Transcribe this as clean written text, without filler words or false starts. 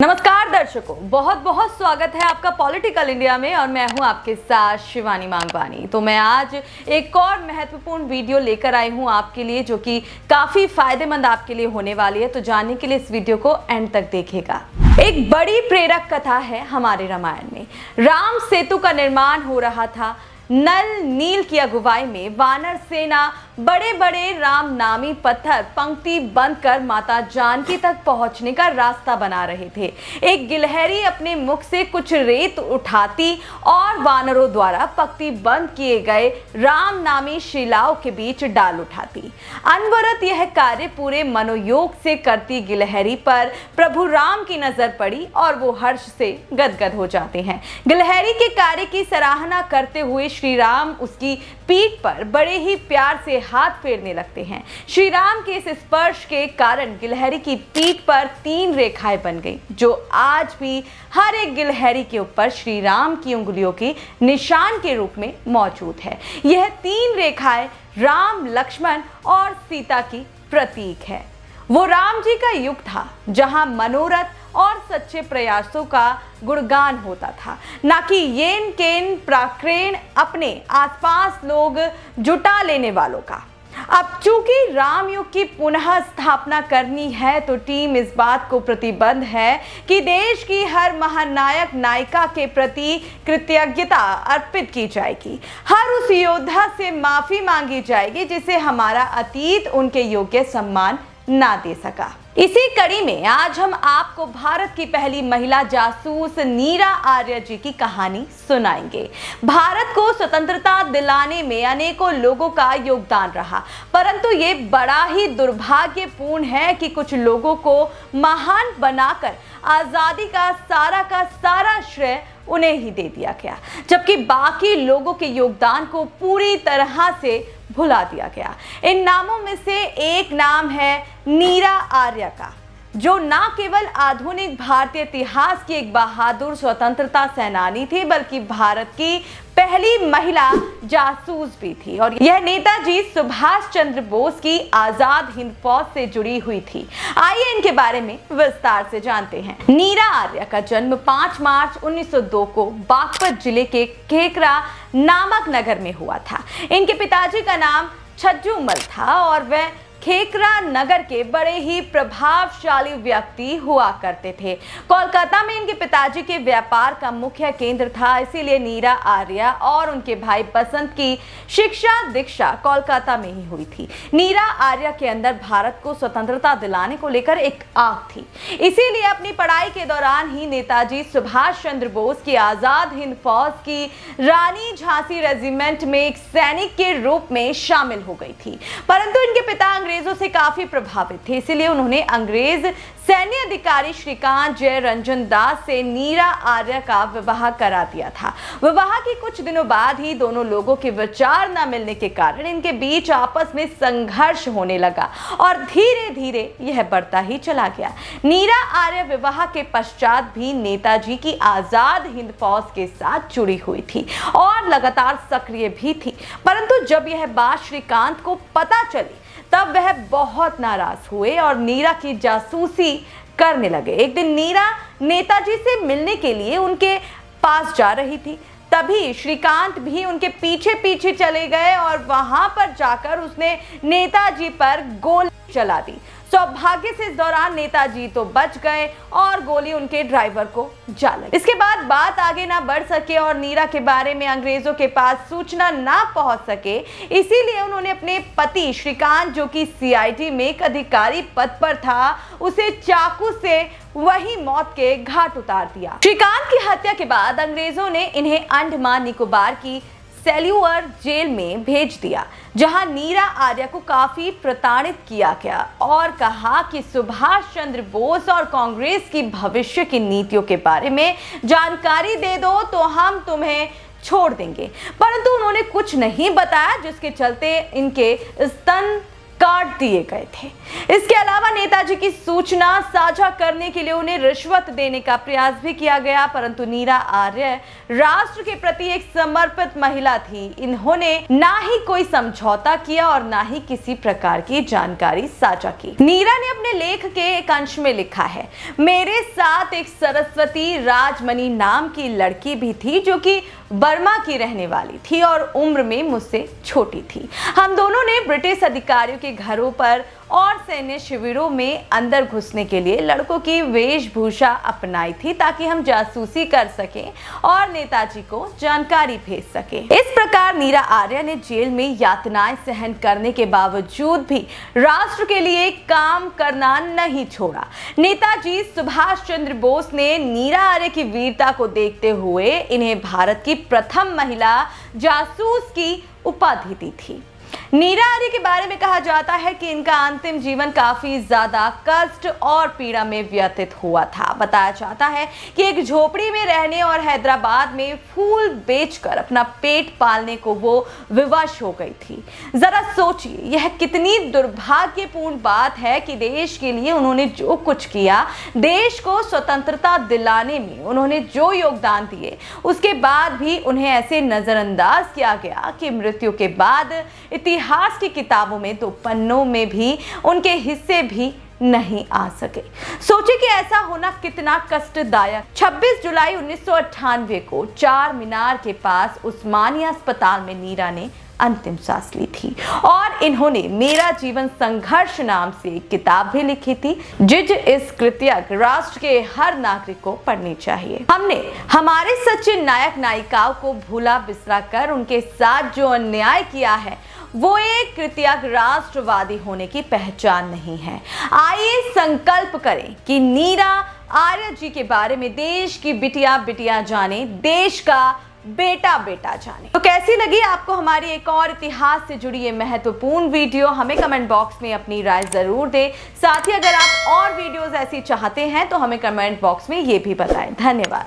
नमस्कार दर्शकों, बहुत बहुत स्वागत है आपका पॉलिटिकल इंडिया में और मैं हूं आपके साथ शिवानी मांगवानी। तो मैं आज एक और महत्वपूर्ण वीडियो लेकर आई हूं आपके लिए, जो कि काफी फायदेमंद आपके लिए होने वाली है। तो जानने के लिए इस वीडियो को एंड तक देखिएगा। एक बड़ी प्रेरक कथा है हमारे रामायण में। राम सेतु का निर्माण हो रहा था। नल नील की अगुवाई में वानर सेना बड़े बड़े राम नामी पत्थर पंक्ति बंद कर माता जानकी तक पहुंचने का रास्ता बना रहे थे। एक गिलहरी अपने मुख से कुछ रेत उठाती और वानरों द्वारा पंक्ति बंद किए गए राम नामी शिलाओं के बीच डाल उठाती। अनवरत यह कार्य पूरे मनोयोग से करती गिलहरी पर प्रभु राम की नजर पड़ी और वो हर्ष से गदगद हो जाते हैं। गिलहरी के कार्य की सराहना करते हुए श्री राम उसकी पीठ पर बड़े ही प्यार से हाथ फेरने लगते हैं। श्री राम के इस स्पर्श के कारण गिलहरी की पीठ पर 3 रेखाएं बन गई, जो आज भी हर एक गिलहरी के ऊपर श्री राम की उंगलियों के निशान के रूप में मौजूद है। यह 3 रेखाएं राम, लक्ष्मण और सीता की प्रतीक है। वो राम जी का युग था जहां मनोरथ और सच्चे प्रयासों का गुणगान होता था, ना कि येन केन प्राक्रेण अपने आसपास लोग जुटा लेने वालों का। अब चूंकि राम युग की पुनः स्थापना करनी है, तो टीम इस बात को प्रतिबद्ध है कि देश की हर महानायक नायिका के प्रति कृतज्ञता अर्पित की जाएगी। हर उस योद्धा से माफी मांगी जाएगी जिसे हमारा अतीत उनके योग्य सम्मान ना दे सका। इसी कड़ी में आज हम आपको भारत की पहली महिला जासूस नीरा आर्य जी की कहानी सुनाएंगे। भारत को स्वतंत्रता दिलाने में अनेकों लोगों का योगदान रहा, परंतु ये बड़ा ही दुर्भाग्यपूर्ण है कि कुछ लोगों को महान बनाकर आजादी का सारा श्रेय उन्हें ही दे दिया गया, जबकि बाकी लोगों के योगदान को पूरी तरह से भुला दिया गया। इन नामों में से एक नाम है नीरा आर्य का, जो न केवल आधुनिक भारतीय इतिहास की एक बहादुर स्वतंत्रता सेनानी थी, बल्कि भारत की पहली महिला जासूस भी थी। और यह नेताजी सुभाष चंद्र बोस की आजाद हिंद फौज से जुड़ी हुई थी। आइए इनके बारे में विस्तार से जानते हैं। नीरा आर्य का जन्म 5 मार्च 1902 को बागपत जिले के खेकरा नामक नगर में हुआ था। इनके पिताजी का नाम छज्जूमल था और वह खेकरा नगर के बड़े ही प्रभावशाली व्यक्ति हुआ करते थे। कोलकाता में इनके पिताजी के व्यापार का मुख्य केंद्र था, इसीलिए नीरा आर्य और उनके भाई बसंत की शिक्षा दीक्षा कोलकाता में ही हुई थी। नीरा आर्य के अंदर भारत को स्वतंत्रता दिलाने को लेकर एक आग थी, इसीलिए अपनी पढ़ाई के दौरान ही नेताजी सुभाष चंद्र बोस की आजाद हिंद फौज की रानी झांसी रेजिमेंट में एक सैनिक के रूप में शामिल हो गई थी। परंतु इनके पिता अंग्रेजों से काफी प्रभावित थे, इसलिए उन्होंने अंग्रेज सैन्य अधिकारी श्रीकांत जय रंजन दास से नीरा आर्य का विवाह करा दिया था। विवाह के कुछ दिनों बाद ही दोनों लोगों के विचार न मिलने के कारण इनके बीच आपस में संघर्ष होने लगा और धीरे धीरे यह बढ़ता ही चला गया। नीरा आर्य विवाह के पश्चात भी नेताजी की आजाद हिंद फौज के साथ जुड़ी हुई थी और लगातार सक्रिय भी थी। परंतु जब यह बात श्रीकांत को पता चली, तब वह बहुत नाराज हुए और नीरा की जासूसी करने लगे। एक दिन नीरा नेताजी से मिलने के लिए उनके पास जा रही थी, तभी श्रीकांत भी उनके पीछे पीछे चले गए और वहां पर जाकर उसने नेताजी पर गोली चला दी। सौभाग्य से इस दौरान नेताजी तो बच गए और गोली उनके ड्राइवर को जा लगी। इसके बाद बात आगे ना बढ़ सके और नीरा के बारे में अंग्रेजों के पास सूचना ना पहुंच सके, इसीलिए उन्होंने अपने पति श्रीकांत, जो कि सीआईडी में एक अधिकारी पद पर था, उसे चाकू से वही मौत के घाट उतार दिया। श्रीकांत की हत्या के बाद अंग्रेजों ने इन्हें अंडमान निकोबार की सेल्यूर जेल में भेज दिया, जहां नीरा आर्य को काफी प्रताड़ित किया गया और कहा कि सुभाष चंद्र बोस और कांग्रेस की भविष्य की नीतियों के बारे में जानकारी दे दो तो हम तुम्हें छोड़ देंगे। परंतु उन्होंने कुछ नहीं बताया, जिसके चलते इनके स्तन काट दिए गए थे। इसके अलावा नेताजी की सूचना साझा करने के लिए उन्हें रिश्वत देने का प्रयास भी किया गया, परंतु नीरा आर्य राष्ट्र के प्रति एक समर्पित महिला थी। इन्होंने ना ही कोई समझौता किया और ना ही किसी प्रकार की जानकारी साझा की। नीरा ने अपने लेख के एक अंश में लिखा है, मेरे साथ एक सरस्वती राजमणि नाम की लड़की भी थी जो कि बर्मा की रहने वाली थी और उम्र में मुझसे छोटी थी। हम दोनों ने ब्रिटिश अधिकारियों के घरों पर और सैन्य शिविरों में अंदर घुसने के लिए लड़कों की वेशभूषा अपनाई थी ताकि हम जासूसी कर सकें और नेताजी को जानकारी भेज सकें। इस प्रकार नीरा आर्य ने जेल में यातनाएं सहन करने के बावजूद भी राष्ट्र के लिए काम करना नहीं छोड़ा। नेताजी सुभाष चंद्र बोस ने नीरा आर्य की वीरता को देखते हुए इन्हें भारत की प्रथम महिला जासूस की उपाधि दी थी। नीरा आर्य के बारे में कहा जाता है कि इनका अंतिम जीवन काफी ज्यादा कष्ट और पीड़ा में व्यतीत हुआ था। बताया जाता है कि एक झोपड़ी में रहने और हैदराबाद में फूल बेचकर अपना पेट पालने को वो विवश हो गई थी। जरा सोचिए, यह कितनी दुर्भाग्यपूर्ण बात है कि देश के लिए उन्होंने जो कुछ किया, देश को स्वतंत्रता दिलाने में उन्होंने जो योगदान दिए, उसके बाद भी उन्हें ऐसे नजरअंदाज किया गया कि मृत्यु के बाद इतिहास की किताबों में 2 पन्नों में भी उनके हिस्से भी नहीं आ सके। सोचिए कि ऐसा होना कितना कष्टदायक। 26 जुलाई 1998 को चार मीनार के पास उस्मानिया अस्पताल में नीरा ने अंतिम सांस ली थी और इन्होंने मेरा जीवन संघर्ष नाम से एक किताब भी लिखी थी, जिज इस कृतज्ञ राष्ट्र के हर नागरिक को पढ़नी चाहिए। हमने हमारे सच्चे नायक नायिकाओं को भूला बिसरा कर उनके साथ जो अन्याय किया है वो एक कृतज्ञ राष्ट्रवादी होने की पहचान नहीं है। आइए संकल्प करें कि नीरा आर्य जी के बारे में देश की बिटिया बिटिया जाने, देश का बेटा बेटा जाने। तो कैसी लगी आपको हमारी एक और इतिहास से जुड़ी ये महत्वपूर्ण वीडियो? हमें कमेंट बॉक्स में अपनी राय जरूर दें। साथ ही अगर आप और वीडियोस ऐसी चाहते हैं तो हमें कमेंट बॉक्स में ये भी बताएं। धन्यवाद।